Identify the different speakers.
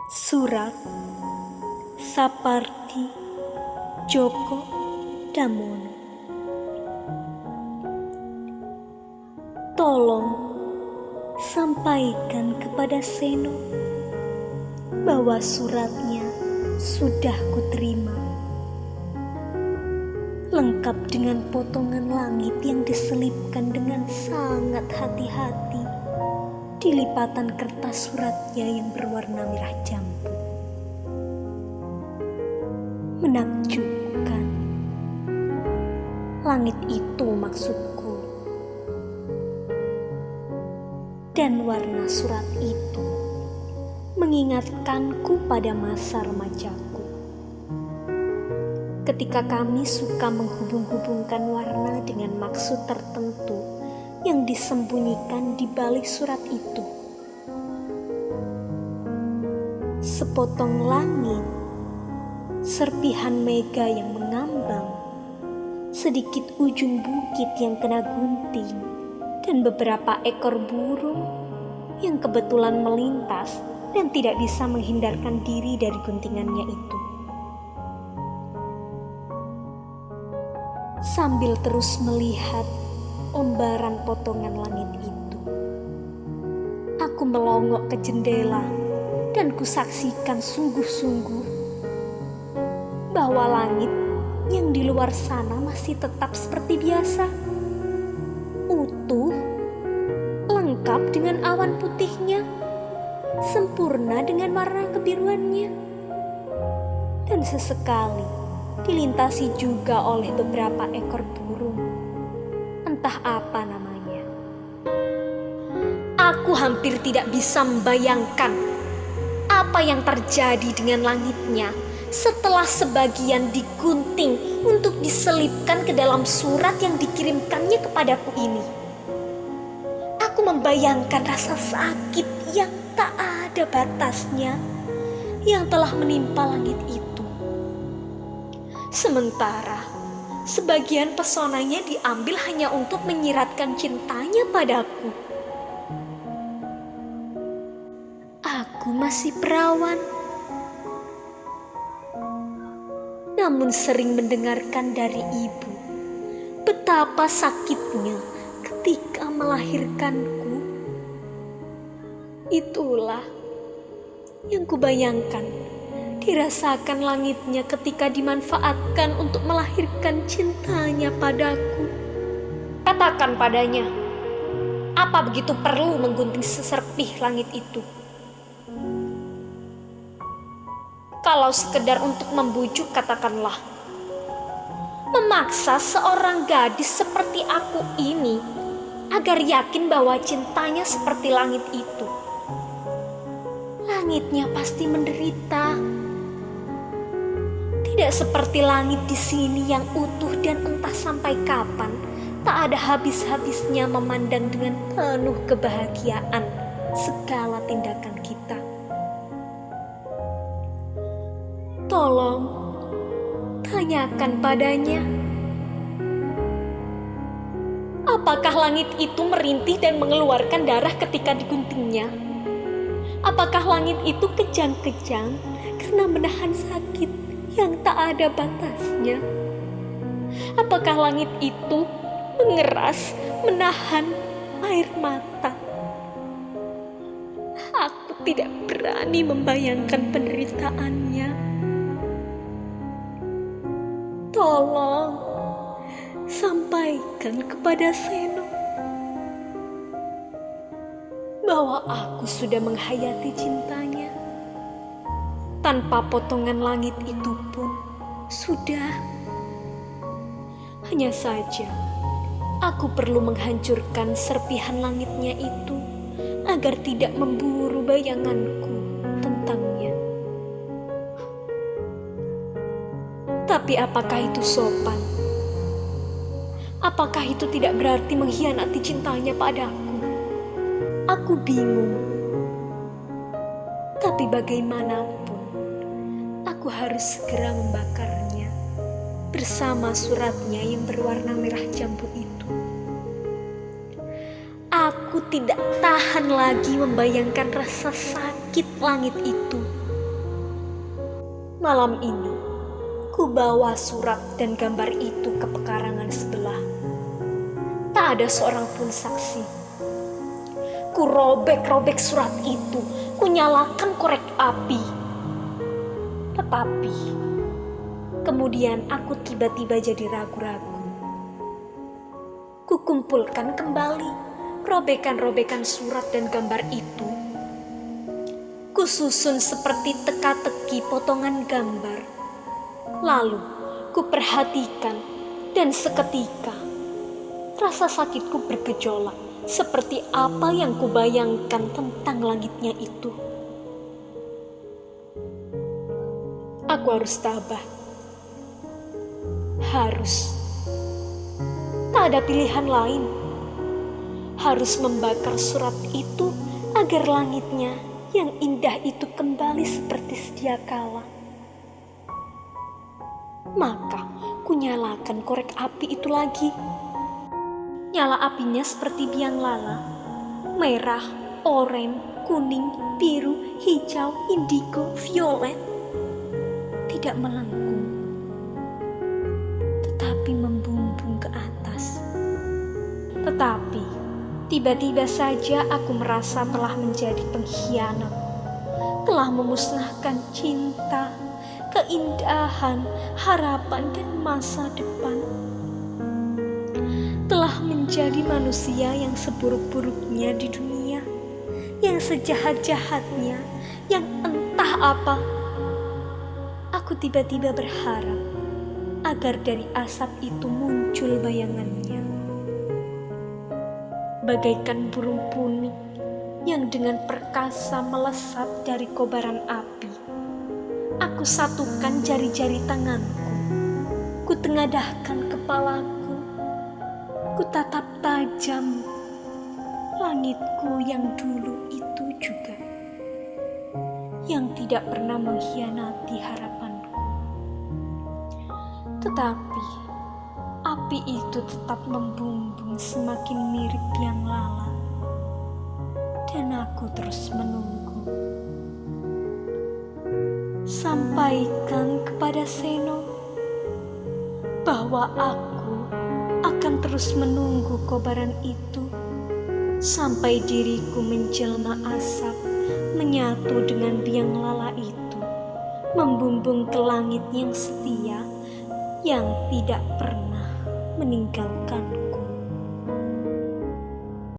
Speaker 1: Surat Sapardi Djoko Damono. Tolong sampaikan kepada Seno bahwa suratnya sudah kuterima, lengkap dengan potongan langit yang diselipkan dengan sangat hati-hati di lipatan kertas suratnya yang berwarna merah jambu. Menakjubkan. Langit itu maksudku. Dan warna surat itu mengingatkanku pada masa remajaku. Ketika kami suka menghubung-hubungkan warna dengan maksud tertentu yang disembunyikan di balik surat itu. Sepotong langit, serpihan mega yang mengambang, sedikit ujung bukit yang kena gunting, dan beberapa ekor burung yang kebetulan melintas dan tidak bisa menghindarkan diri dari guntingannya itu. Sambil terus melihat lembaran potongan langit itu, aku melongok ke jendela dan kusaksikan sungguh-sungguh bahwa langit yang di luar sana masih tetap seperti biasa, utuh, lengkap dengan awan putihnya, sempurna dengan warna kebiruannya, dan sesekali dilintasi juga oleh beberapa ekor burung, entah apa namanya. Aku hampir tidak bisa membayangkan apa yang terjadi dengan langitnya setelah sebagian digunting untuk diselipkan ke dalam surat yang dikirimkannya kepadaku ini. Aku membayangkan rasa sakit yang tak ada batasnya yang telah menimpa langit itu. Sementara sebagian pesonanya diambil hanya untuk menyiratkan cintanya padaku. Aku masih perawan, namun sering mendengarkan dari ibu betapa sakitnya ketika melahirkanku. Itulah yang kubayangkan dirasakan langitnya ketika dimanfaatkan untuk melahirkan cintanya padaku. Katakan padanya, apa begitu perlu menggunting seserpih langit itu? Kalau sekedar untuk membujuk, katakanlah. Memaksa seorang gadis seperti aku ini agar yakin bahwa cintanya seperti langit itu. Langitnya pasti menderita. Tidak seperti langit di sini yang utuh dan entah sampai kapan tak ada habis-habisnya memandang dengan penuh kebahagiaan segala tindakan kita. Tolong tanyakan padanya, apakah langit itu merintih dan mengeluarkan darah ketika diguntingnya? Apakah langit itu kejang-kejang karena menahan sakit yang tak ada batasnya? Apakah langit itu mengeras, menahan air mata? Aku tidak berani membayangkan penderitaannya. Tolong sampaikan kepada Seno bahwa aku sudah menghayati cintanya. Tanpa potongan langit itu pun sudah. Hanya saja aku perlu menghancurkan serpihan langitnya itu agar tidak memburu bayanganku tentangnya. Tapi apakah itu sopan? Apakah itu tidak berarti mengkhianati cintanya padaku? Aku bingung. Tapi bagaimanapun, aku harus segera membakarnya bersama suratnya yang berwarna merah jambu itu. Aku tidak tahan lagi membayangkan rasa sakit langit itu Malam ini, ku bawa surat dan gambar itu ke pekarangan sebelah. Tak ada seorang pun saksi. Ku robek-robek surat itu, ku nyalakan korek api. Tetapi, kemudian aku tiba-tiba jadi ragu-ragu. Ku kumpulkan kembali robekan-robekan surat dan gambar itu. Ku susun seperti teka-teki potongan gambar. Lalu, ku perhatikan dan seketika rasa sakitku bergejolak seperti apa yang kubayangkan tentang langitnya itu. Aku harus tabah. Harus. Tak ada pilihan lain. Harus membakar surat itu agar langitnya yang indah itu kembali seperti sedia kala. Maka ku nyalakan korek api itu lagi. Nyala apinya seperti biang lala, merah, oranye, kuning, biru, hijau, indigo, violet. Tidak melengkung, tetapi membumbung ke atas. Tetapi, tiba-tiba saja aku merasa telah menjadi pengkhianat, telah memusnahkan cinta, keindahan, harapan, dan masa depan. Telah menjadi manusia yang seburuk-buruknya di dunia, yang sejahat-jahatnya, yang entah apa. Aku tiba-tiba berharap agar dari asap itu muncul bayangannya. Bagaikan burung punik yang dengan perkasa melesat dari kobaran api. Aku satukan jari-jari tanganku, ku tengadahkan kepalaku, ku tatap tajam langitku yang dulu itu juga, yang tidak pernah mengkhianati harapanku. Tetapi api itu tetap membumbung semakin mirip biang lala, dan aku terus menunggu. Sampaikan kepada Seno bahwa aku akan terus menunggu kobaran itu sampai diriku menjelma asap, menyatu dengan biang lala itu, membumbung ke langit yang setia, yang tidak pernah meninggalkanku.